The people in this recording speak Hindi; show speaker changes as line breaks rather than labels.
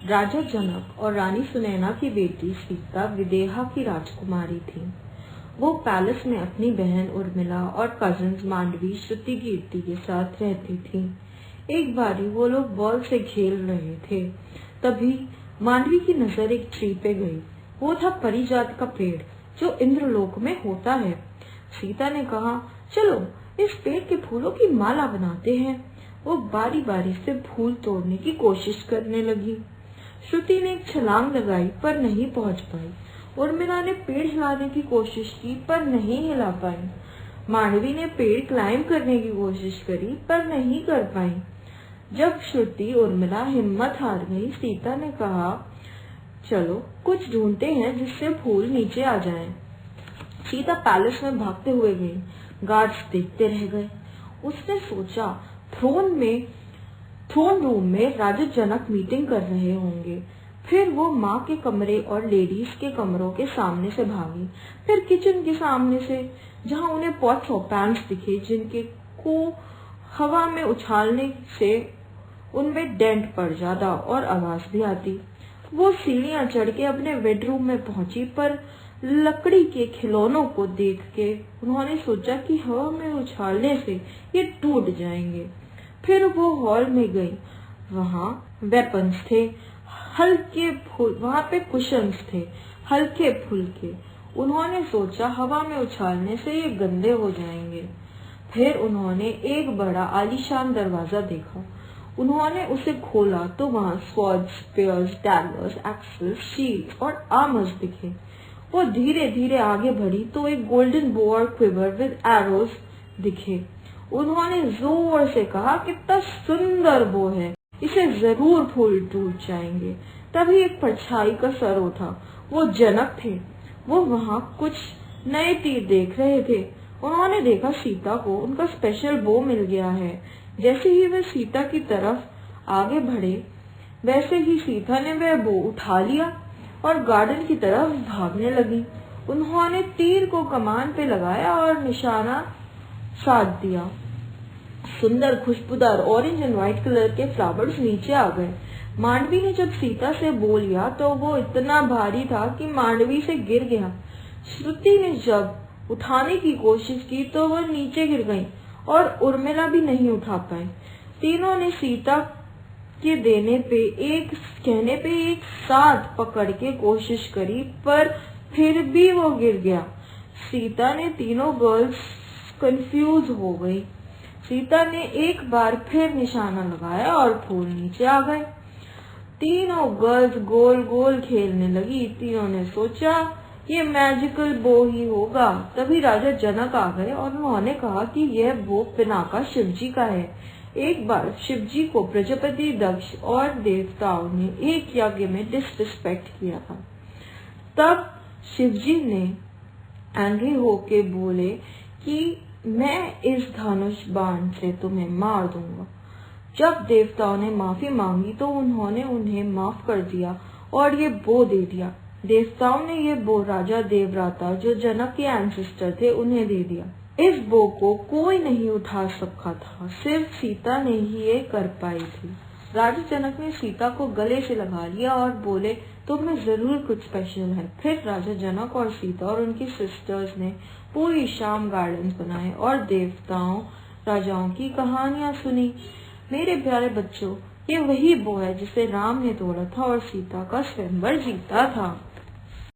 राजा जनक और रानी सुनैना की बेटी सीता विदेहा की राजकुमारी थी। वो पैलेस में अपनी बहन उर्मिला और कजिन्स मांडवी, श्रुति, कीर्ति के साथ रहती थी। एक बारी वो लोग बॉल से खेल रहे थे, तभी मांडवी की नजर एक ट्री पे गई। वो था परिजात का पेड़ जो इंद्रलोक में होता है। सीता ने कहा, चलो इस पेड़ के फूलों की माला बनाते हैं। वो बारी बारी से फूल तोड़ने की कोशिश करने लगी। श्रुति ने एक छलांग लगाई पर नहीं पहुंच पाई। उर्मिला ने पेड़ हिलाने की कोशिश की पर नहीं हिला पाई। मांडवी ने पेड़ क्लाइंब करने की कोशिश करी पर नहीं कर पाई। जब श्रुति उर्मिला हिम्मत हार गई, सीता ने कहा, चलो कुछ ढूंढते हैं जिससे फूल नीचे आ जाएं। सीता पैलेस में भागते हुए गई। गार्ड्स देखते रह गए। उसने सोचा थ्रोन रूम में राजा जनक मीटिंग कर रहे होंगे। फिर वो माँ के कमरे और लेडीज के कमरों के सामने से भागी, फिर किचन के सामने से, जहाँ उन्हें पॉट्स और पैन्स दिखे जिनके को हवा में उछालने से उनमें डेंट पड़ जाता और आवाज भी आती। वो सीढ़ियां चढ़ के अपने बेडरूम में पहुंची, पर लकड़ी के खिलौनों को देख के उन्होंने सोचा कि हवा में उछालने से ये टूट जाएंगे। फिर वो हॉल में गई। वहाँ वेपन्स थे, वहाँ पे कुशन्स थे, हल्के फुल्के। उन्होंने सोचा हवा में उछालने से ये गंदे हो जाएंगे। फिर उन्होंने एक बड़ा आलीशान दरवाजा देखा। उन्होंने उसे खोला तो वहाँ swords, spears, daggers, axes, shields और आर्मर्स दिखे। वो धीरे धीरे आगे बढ़ी तो एक गोल्डन बो और क्विवर विद एरोज दिखे। उन्होंने जोर से कहा, कितना सुंदर बो है, इसे जरूर फूल टूट जाएंगे। तभी एक परछाई का सर उठा। वो जनक थे। वो वहाँ कुछ नए तीर देख रहे थे। उन्होंने देखा सीता को उनका स्पेशल बो मिल गया है। जैसे ही वे सीता की तरफ आगे बढ़े, वैसे ही सीता ने वह बो उठा लिया और गार्डन की तरफ भागने लगी। उन्होंने तीर को कमान पे लगाया और निशाना साध दिया। सुंदर खुशबूदार ऑरेंज एंड व्हाइट कलर के फ्लावर्स नीचे आ गए। मांडवी ने जब सीता से बो लिया तो वो इतना भारी था कि मांडवी से गिर गया। श्रुति ने जब उठाने की कोशिश की तो वह नीचे गिर गई और उर्मिला भी नहीं उठा पाई। तीनों ने सीता के कहने पे एक साथ पकड़ के कोशिश करी, पर फिर भी वो गिर गया। सीता ने तीनों गर्ल्स कंफ्यूज हो गई। सीता ने एक बार फिर निशाना लगाया और फूल नीचे आ गए। तीनों गर्ल्स गोल गोल खेलने लगी। तीनों ने सोचा ये मैजिकल बो ही होगा। तभी राजा जनक आ गए और उन्होंने कहा कि यह बो पिनाका शिवजी का है। एक बार शिवजी को प्रजापति दक्ष और देवताओं ने एक यज्ञ में डिसरिस्पेक्ट किया था। तब शिवजी ने एंग्री होके बोले कि मैं इस धनुष बाण से तुम्हें मार दूंगा। जब देवताओं ने माफी मांगी तो उन्होंने उन्हें माफ कर दिया और ये बो दे दिया। देवताओं ने ये बो राजा देवव्रता, जो जनक के एंसेस्टर थे, उन्हें दे दिया। इस बो को कोई नहीं उठा सका था, सिर्फ सीता ने ही ये कर पाई थी। राजा जनक ने सीता को गले से लगा लिया और बोले, तुम में जरूर कुछ स्पेशल है। फिर राजा जनक और सीता और उनकी सिस्टर्स ने पूरी शाम गार्डन बनाए और देवताओं राजाओं की कहानियां सुनी। मेरे प्यारे बच्चों, ये वही बो है जिसे राम ने तोड़ा था और सीता का स्वयंवर जीता था।